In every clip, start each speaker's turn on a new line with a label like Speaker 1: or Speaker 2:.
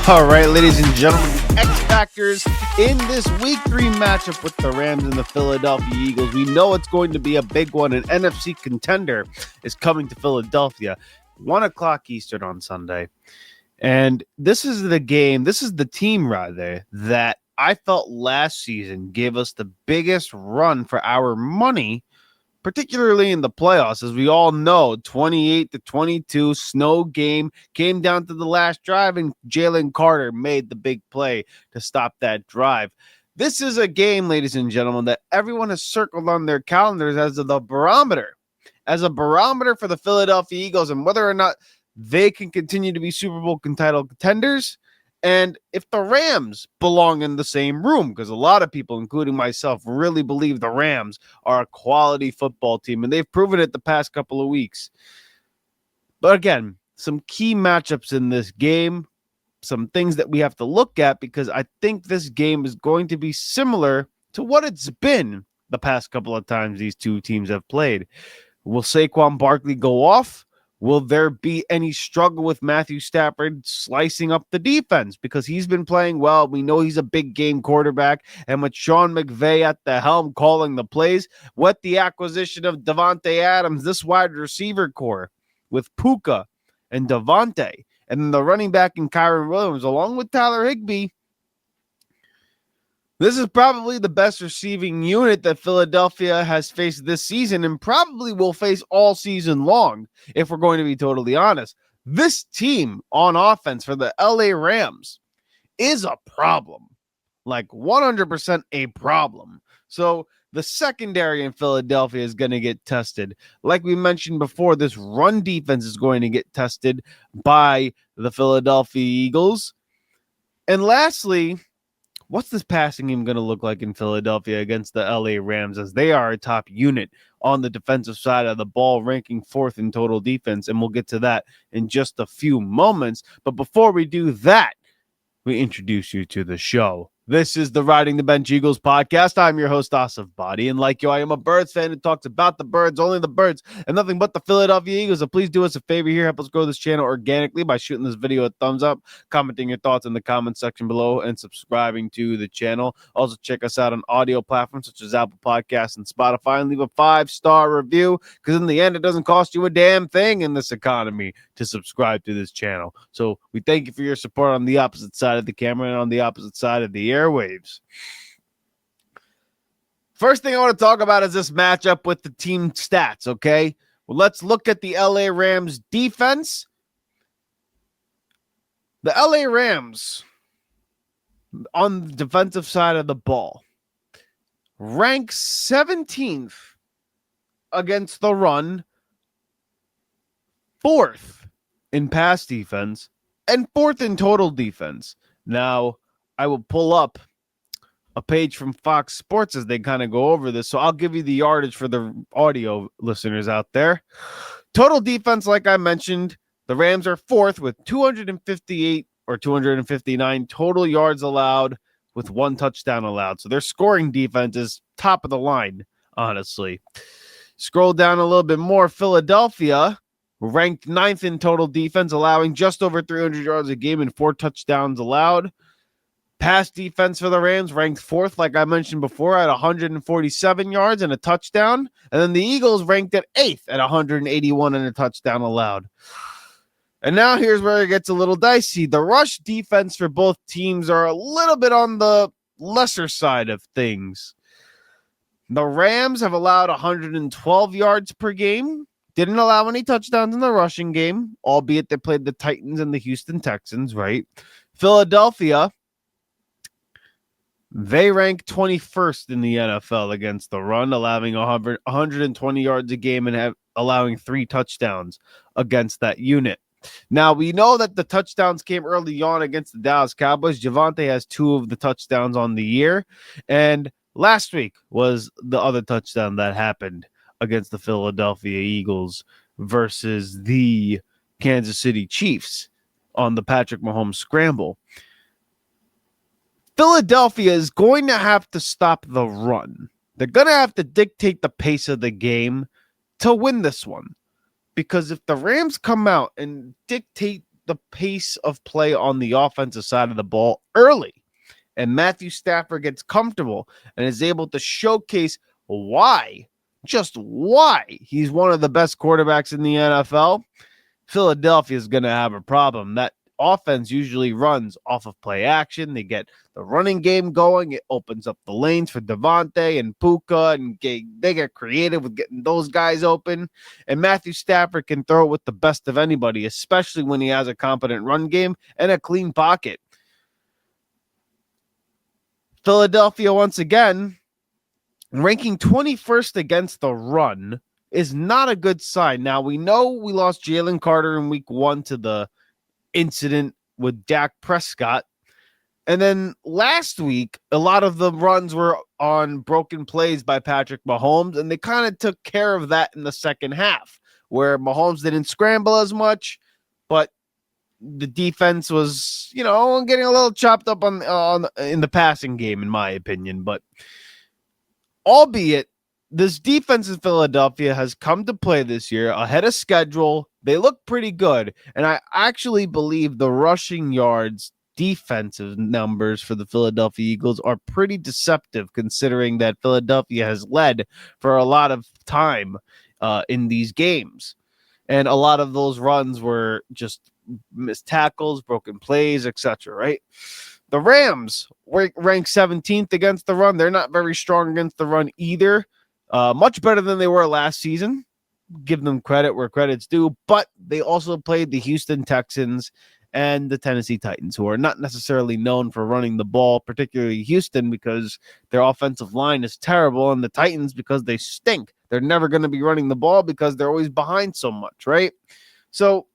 Speaker 1: All right, ladies and gentlemen, the X Factors in this Week 3 matchup with the Rams and the Philadelphia Eagles. We know it's going to be a big one. An NFC contender is coming to Philadelphia, 1 o'clock Eastern on Sunday. And this is the game, this is the team, rather, that I felt last season gave us the biggest run for our money, particularly in the playoffs. As we all know, 28-22 snow game, came down to the last drive, and Jalen Carter made the big play to stop that drive. This is a game, ladies and gentlemen, that everyone has circled on their calendars as a barometer for the Philadelphia Eagles and whether or not they can continue to be Super Bowl title contenders. And if the Rams belong in the same room, because a lot of people, including myself, really believe the Rams are a quality football team, and they've proven it the past couple of weeks. But again, some key matchups in this game, some things that we have to look at, because I think this game is going to be similar to what it's been the past couple of times these two teams have played. Will Saquon Barkley go off? Will there be any struggle with Matthew Stafford slicing up the defense? Because he's been playing well. We know he's a big game quarterback. And with Sean McVay at the helm calling the plays, with the acquisition of Davante Adams, this wide receiver core with Puka and Davante, and then the running back in Kyron Williams, along with Tyler Higbee, this is probably the best receiving unit that Philadelphia has faced this season and probably will face all season long, if we're going to be totally honest. This team on offense for the LA Rams is a problem, like 100% a problem. So the secondary in Philadelphia is going to get tested. Like we mentioned before, this run defense is going to get tested by the Philadelphia Eagles. And lastly, what's this passing game going to look like in Philadelphia against the LA Rams, as they are a top unit on the defensive side of the ball, ranking 4th in total defense? And we'll get to that in just a few moments. But before we do that, we introduce you to the show. This is the Riding the Bench Eagles podcast. I'm your host, Asif Body, and like you, I am a Birds fan who talks about the Birds, only the Birds, and nothing but the Philadelphia Eagles. So please do us a favor here. Help us grow this channel organically by shooting this video a thumbs up, commenting your thoughts in the comment section below, and subscribing to the channel. Also, check us out on audio platforms such as Apple Podcasts and Spotify, and leave a 5-star review, because in the end, it doesn't cost you a damn thing in this economy to subscribe to this channel. So we thank you for your support on the opposite side of the camera and on the opposite side of the airwaves. First thing I want to talk about is this matchup with the team stats, okay? Well, let's look at the LA Rams defense. The LA Rams, on the defensive side of the ball, rank 17th against the run, 4th in pass defense, and 4th in total defense. Now, I will pull up a page from Fox Sports as they kind of go over this, so I'll give you the yardage for the audio listeners out there. Total defense, like I mentioned, the Rams are 4th with 258 or 259 total yards allowed with 1 touchdown allowed. So their scoring defense is top of the line, honestly. Scroll down a little bit more. Philadelphia ranked 9th in total defense, allowing just over 300 yards a game and 4 touchdowns allowed. Pass defense for the Rams ranked 4th, like I mentioned before, at 147 yards and a touchdown. And then the Eagles ranked at 8th at 181 and a touchdown allowed. And now here's where it gets a little dicey. The rush defense for both teams are a little bit on the lesser side of things. The Rams have allowed 112 yards per game. Didn't allow any touchdowns in the rushing game, albeit they played the Titans and the Houston Texans, right? Philadelphia, they rank 21st in the NFL against the run, allowing 120 yards a game and allowing 3 touchdowns against that unit. Now, we know that the touchdowns came early on against the Dallas Cowboys. Javonte has 2 of the touchdowns on the year, and last week was the other touchdown that happened against the Philadelphia Eagles versus the Kansas City Chiefs on the Patrick Mahomes scramble. Philadelphia is going to have to stop the run. They're going to have to dictate the pace of the game to win this one. Because if the Rams come out and dictate the pace of play on the offensive side of the ball early. And Matthew Stafford gets comfortable and is able to showcase just why he's one of the best quarterbacks in the NFL. Philadelphia is going to have a problem. That offense usually runs off of play action. They get the running game going. It opens up the lanes for Devontae and Puka, and they get creative with getting those guys open. And Matthew Stafford can throw it with the best of anybody, especially when he has a competent run game and a clean pocket. Philadelphia, once again, ranking 21st against the run is not a good sign. Now, we know we lost Jalen Carter in week 1 to the incident with Dak Prescott. And then last week, a lot of the runs were on broken plays by Patrick Mahomes, and they kind of took care of that in the second half, where Mahomes didn't scramble as much, but the defense was, getting a little chopped up in the passing game, in my opinion. But albeit, this defense in Philadelphia has come to play this year ahead of schedule. They look pretty good. And I actually believe the rushing yards defensive numbers for the Philadelphia Eagles are pretty deceptive, considering that Philadelphia has led for a lot of time in these games. And a lot of those runs were just missed tackles, broken plays, etc., right? The Rams rank 17th against the run. They're not very strong against the run either. Much better than they were last season. Give them credit where credit's due. But they also played the Houston Texans and the Tennessee Titans, who are not necessarily known for running the ball, particularly Houston, because their offensive line is terrible, and the Titans because they stink. They're never going to be running the ball because they're always behind so much, right? So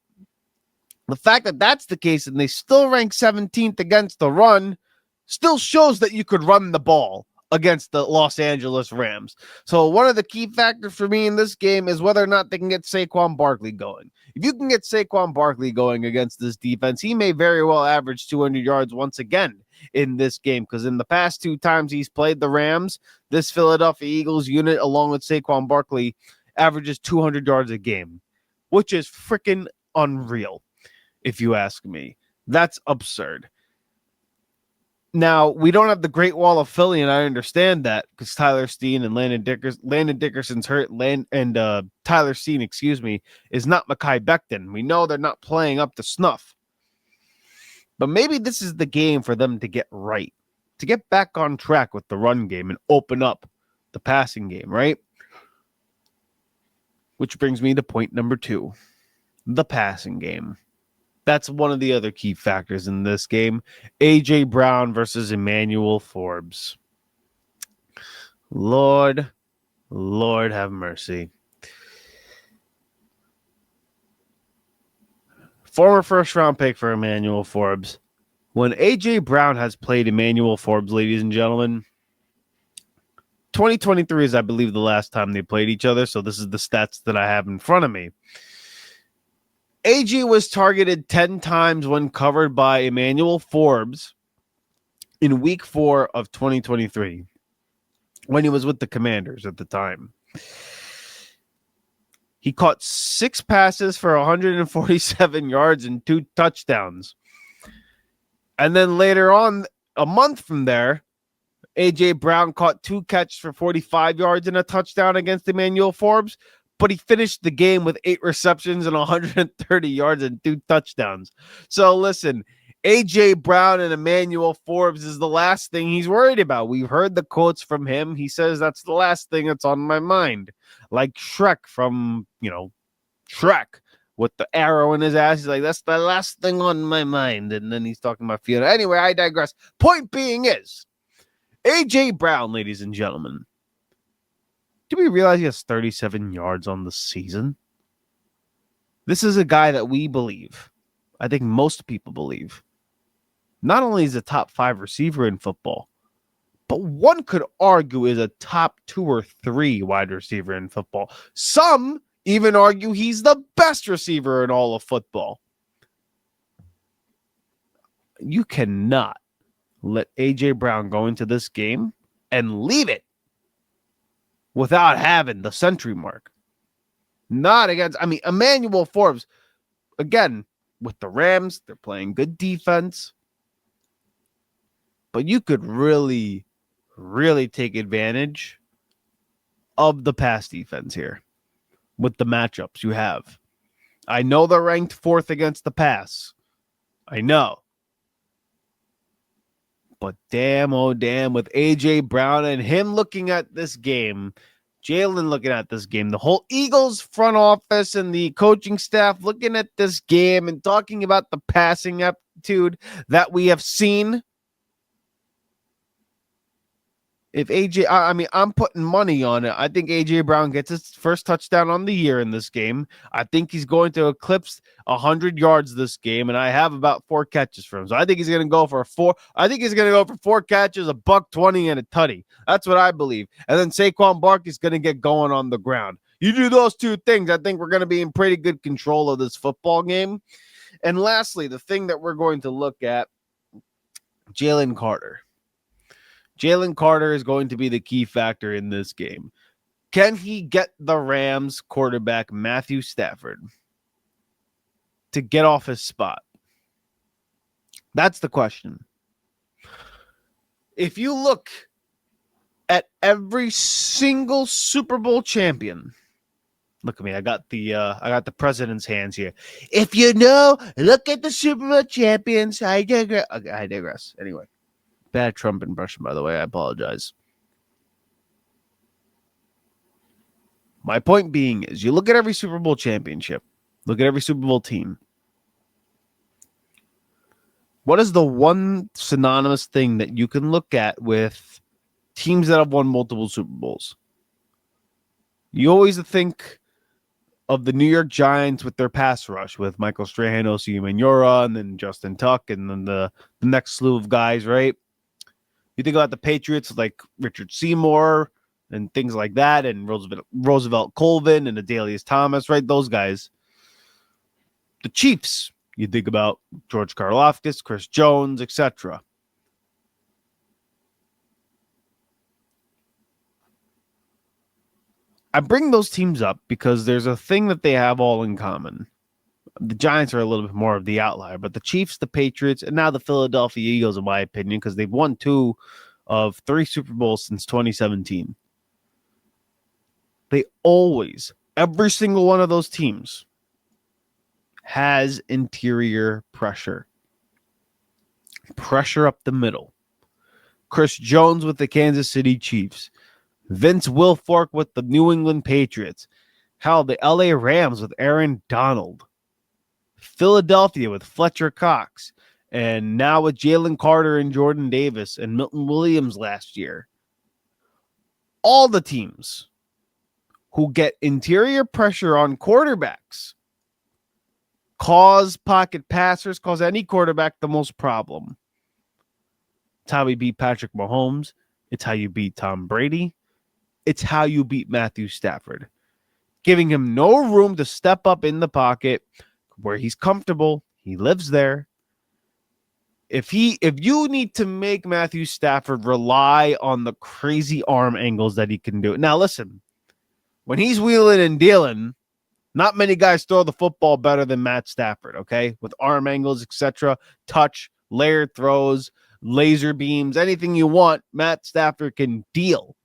Speaker 1: the fact that that's the case and they still rank 17th against the run still shows that you could run the ball against the Los Angeles Rams. So one of the key factors for me in this game is whether or not they can get Saquon Barkley going. If you can get Saquon Barkley going against this defense, he may very well average 200 yards once again in this game, because in the past 2 times he's played the Rams, this Philadelphia Eagles unit, along with Saquon Barkley, averages 200 yards a game, which is freaking unreal, if you ask me. That's absurd. Now, we don't have the Great Wall of Philly, and I understand that, because Tyler Steen and Landon Dickerson's hurt, Tyler Steen, is not Mekhi Becton. We know they're not playing up to snuff. But maybe this is the game for them to get right, to get back on track with the run game and open up the passing game, right? Which brings me to point number 2, the passing game. That's one of the other key factors in this game. A.J. Brown versus Emmanuel Forbes. Lord have mercy. Former first-round pick for Emmanuel Forbes. When A.J. Brown has played Emmanuel Forbes, ladies and gentlemen, 2023 is, I believe, the last time they played each other, so this is the stats that I have in front of me. AG was targeted 10 times when covered by Emmanuel Forbes in week 4 of 2023 when he was with the Commanders at the time. He caught 6 passes for 147 yards and 2 touchdowns. And then later on, a month from there, A.J. Brown caught 2 catches for 45 yards and a touchdown against Emmanuel Forbes, but he finished the game with 8 receptions and 130 yards and 2 touchdowns. So listen, A.J. Brown and Emmanuel Forbes is the last thing he's worried about. We've heard the quotes from him. He says that's the last thing that's on my mind. Like Shrek from, Shrek with the arrow in his ass. He's like, that's the last thing on my mind. And then he's talking about Fiona. Anyway, I digress. Point being is, A.J. Brown, ladies and gentlemen, do we realize he has 37 yards on the season? This is a guy that we believe, I think most people believe, not only is a top 5 receiver in football, but one could argue is a top 2 or 3 wide receiver in football. Some even argue he's the best receiver in all of football. You cannot let A.J. Brown go into this game and leave it without having the century mark. Not against, Emmanuel Forbes, again, with the Rams. They're playing good defense. But you could really, really take advantage of the pass defense here with the matchups you have. I know they're ranked fourth against the pass. I know. But damn, oh damn, with A.J. Brown and him looking at this game, Jalen looking at this game, the whole Eagles front office and the coaching staff looking at this game and talking about the passing aptitude that we have seen. If I'm putting money on it. I think A.J. Brown gets his first touchdown on the year in this game. I think he's going to eclipse 100 yards this game, and I have about 4 catches for him. So I think he's going to go for 4. I think he's going to go for 4 catches, a $120 and a tutty. That's what I believe. And then Saquon Barkley is going to get going on the ground. You do those 2 things, I think we're going to be in pretty good control of this football game. And lastly, the thing that we're going to look at, Jalen Carter. Jalen Carter is going to be the key factor in this game. Can he get the Rams quarterback, Matthew Stafford, to get off his spot? That's the question. If you look at every single Super Bowl champion, look at me. I got the president's hands here. If you know, look at the Super Bowl champions. I digress. Anyway. Bad Trump impression, by the way. I apologize. My point being is you look at every Super Bowl championship, look at every Super Bowl team. What is the one synonymous thing that you can look at with teams that have won multiple Super Bowls? You always think of the New York Giants with their pass rush with Michael Strahan, Osi Umenyiora, and then Justin Tuck, and then the next slew of guys, right? You think about the Patriots like Richard Seymour and things like that, and Roosevelt Colvin and Adalius Thomas, right? Those guys. The Chiefs, you think about George Karlaftis, Chris Jones, etc. I bring those teams up because there's a thing that they have all in common. The Giants are a little bit more of the outlier, but the Chiefs, the Patriots, and now the Philadelphia Eagles, in my opinion, because they've won 2 of 3 Super Bowls since 2017. They always, every single one of those teams has interior pressure. Pressure up the middle. Chris Jones with the Kansas City Chiefs. Vince Wilfork with the New England Patriots. Hell, the LA Rams with Aaron Donald. Philadelphia with Fletcher Cox, and now with Jalen Carter and Jordan Davis and Milton Williams last year. All the teams who get interior pressure on quarterbacks cause pocket passers, cause any quarterback the most problem. It's how we beat Patrick Mahomes. It's how you beat Tom Brady. It's how you beat Matthew Stafford. Giving him no room to step up in the pocket where he's comfortable. He lives there. If you need to make Matthew Stafford rely on the crazy arm angles that he can do. Now, listen, when he's wheeling and dealing, not many guys throw the football better than Matt Stafford, okay? With arm angles, etc., touch, layered throws, laser beams, anything you want, Matt Stafford can deal.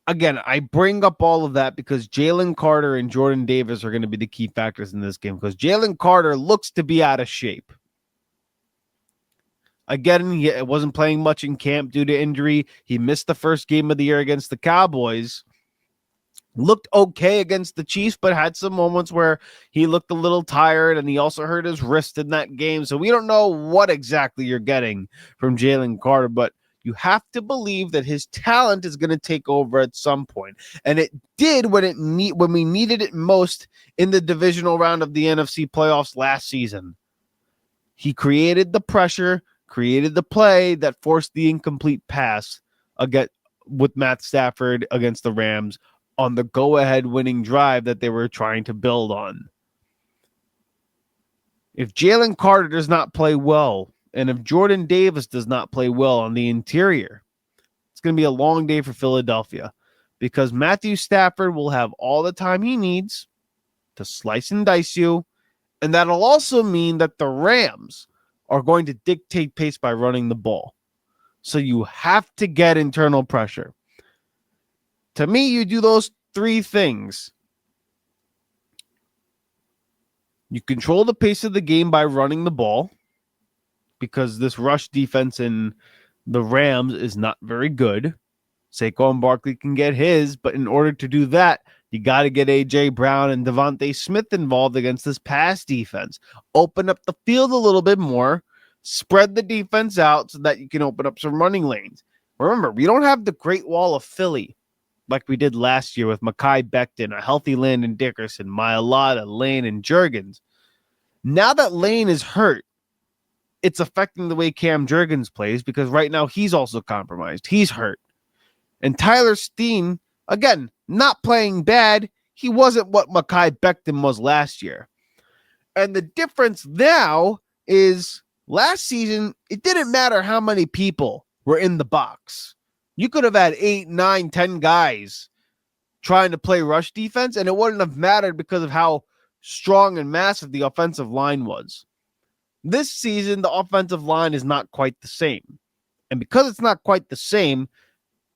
Speaker 1: Again, I bring up all of that because Jalen Carter and Jordan Davis are going to be the key factors in this game because Jalen Carter looks to be out of shape. Again, he wasn't playing much in camp due to injury. He missed the first game of the year against the Cowboys. Looked okay against the Chiefs, but had some moments where he looked a little tired, and he also hurt his wrist in that game. So we don't know what exactly you're getting from Jalen Carter, but you have to believe that his talent is going to take over at some point. And it did when we needed it most in the divisional round of the NFC playoffs last season. He created the pressure, created the play that forced the incomplete pass with Matt Stafford against the Rams on the go-ahead winning drive that they were trying to build on. If Jalen Carter does not play well, and if Jordan Davis does not play well on the interior, it's going to be a long day for Philadelphia because Matthew Stafford will have all the time he needs. to slice and dice you. And that'll also mean that the Rams are going to dictate pace by running the ball. So you have to get internal pressure. To me, you do those three things. You control the pace of the game by running the ball, because this rush defense in the Rams is not very good. Saquon Barkley can get his, but in order to do that, you got to get A.J. Brown and Devontae Smith involved against this pass defense. Open up the field a little bit more, spread the defense out so that you can open up some running lanes. Remember, we don't have the Great Wall of Philly like we did last year with Mekhi Becton, a healthy Landon Dickerson, Mailata, Lane, and Juergens. Now that Lane is hurt, it's affecting the way Cam Juergens plays, because right now he's also compromised. He's hurt. And Tyler Steen, again, not playing bad. He wasn't what Mekhi Becton was last year. And the difference now is last season, it didn't matter how many people were in the box. You could have had 8, 9, 10 guys trying to play rush defense, and it wouldn't have mattered because of how strong and massive the offensive line was. This season, the offensive line is not quite the same. And because it's not quite the same,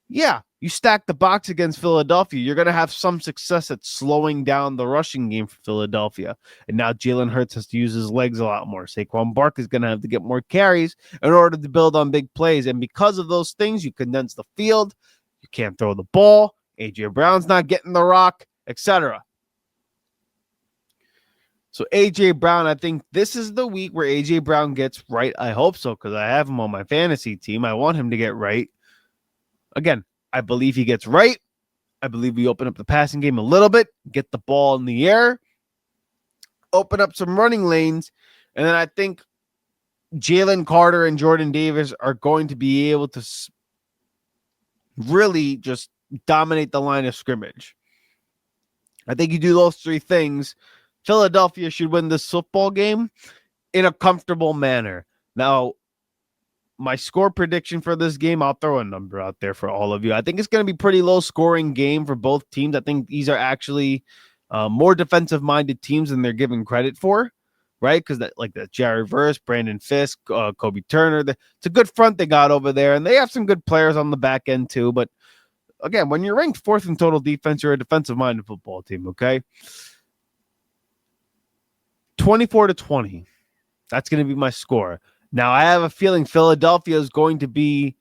Speaker 1: yeah, you stack the box against Philadelphia, you're going to have some success at slowing down the rushing game for Philadelphia. And now Jalen Hurts has to use his legs a lot more. Saquon Barkley is going to have to get more carries in order to build on big plays. And because of those things, you condense the field. You can't throw the ball. A.J. Brown's not getting the rock, etc. So A.J. Brown, I think this is the week where A.J. Brown gets right. I hope so, because I have him on my fantasy team. I want him to get right. Again, I believe he gets right. I believe we open up the passing game a little bit, get the ball in the air, open up some running lanes, and then I think Jalen Carter and Jordan Davis are going to be able to really just dominate the line of scrimmage. I think you do those three things, Philadelphia should win this football game in a comfortable manner. Now, my score prediction for this game, I'll throw a number out there for all of you. I think it's going to be pretty low scoring game for both teams. I think these are actually more defensive minded teams than they're given credit for, right? Because the Jared Verse, Brandon Fisk, Kobe Turner, it's a good front they got over there, and they have some good players on the back end too. But again, when you're ranked fourth in total defense, you're a defensive minded football team, okay? 24-20. That's going to be my score. Now, I have a feeling Philadelphia is going to be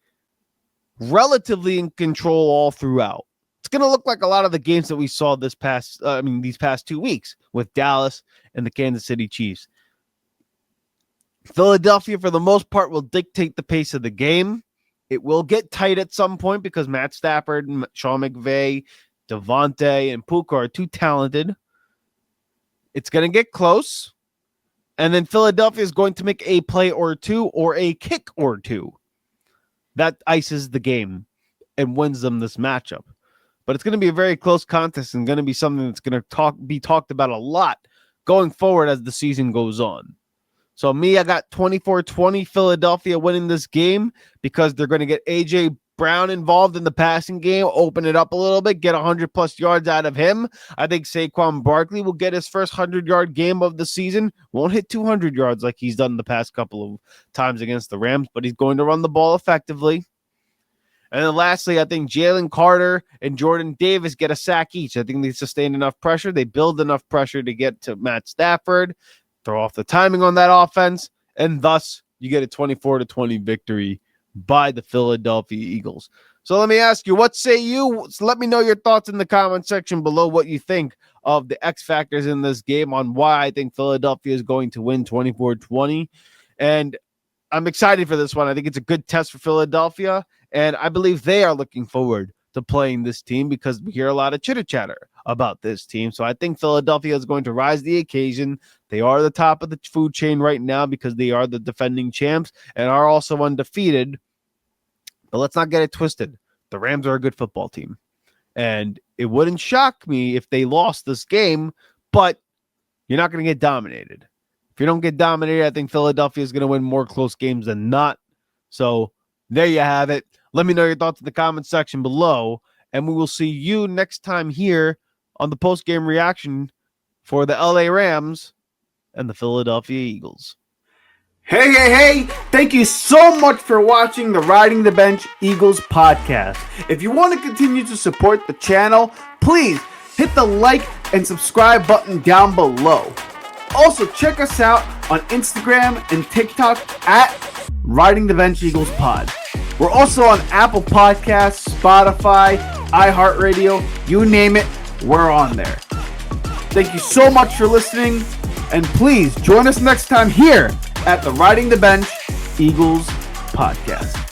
Speaker 1: relatively in control all throughout. It's going to look like a lot of the games that we saw these past 2 weeks with Dallas and the Kansas City Chiefs. Philadelphia, for the most part, will dictate the pace of the game. It will get tight at some point because Matt Stafford, Sean McVay, Devontae, and Puka are too talented. It's going to get close. And then Philadelphia is going to make a play or two or a kick or two. That ices the game and wins them this matchup. But it's going to be a very close contest and going to be something that's going to be talked about a lot going forward as the season goes on. So I got 24-20 Philadelphia winning this game because they're going to get A.J. Brown involved in the passing game, open it up a little bit, get 100-plus yards out of him. I think Saquon Barkley will get his first 100-yard game of the season. Won't hit 200 yards like he's done the past couple of times against the Rams, but he's going to run the ball effectively. And then lastly, I think Jalen Carter and Jordan Davis get a sack each. I think they sustain enough pressure. They build enough pressure to get to Matt Stafford, throw off the timing on that offense, and thus you get a 24-20 victory by the Philadelphia Eagles. So let me ask you, what say you? So let me know your thoughts in the comment section below, what you think of the X factors in this game, on why I think Philadelphia is going to win 24-20. And I'm excited for this one. I think it's a good test for Philadelphia, and I believe they are looking forward to playing this team because we hear a lot of chitter-chatter about this team. So I think Philadelphia is going to rise to the occasion. They are the top of the food chain right now because they are the defending champs and are also undefeated. But let's not get it twisted. The Rams are a good football team. And it wouldn't shock me if they lost this game, but you're not going to get dominated. If you don't get dominated, I think Philadelphia is going to win more close games than not. So there you have it. Let me know your thoughts in the comment section below, and we will see you next time here on the post-game reaction for the LA Rams and the Philadelphia Eagles.
Speaker 2: Hey, thank you so much for watching the Riding the Bench Eagles podcast. If you want to continue to support the channel, please hit the like and subscribe button down below. Also, check us out on Instagram and TikTok at Riding the Bench Eagles Pod. We're also on Apple Podcasts, Spotify, iHeartRadio, you name it, we're on there. Thank you so much for listening, and please join us next time here at the Riding the Bench Eagles podcast.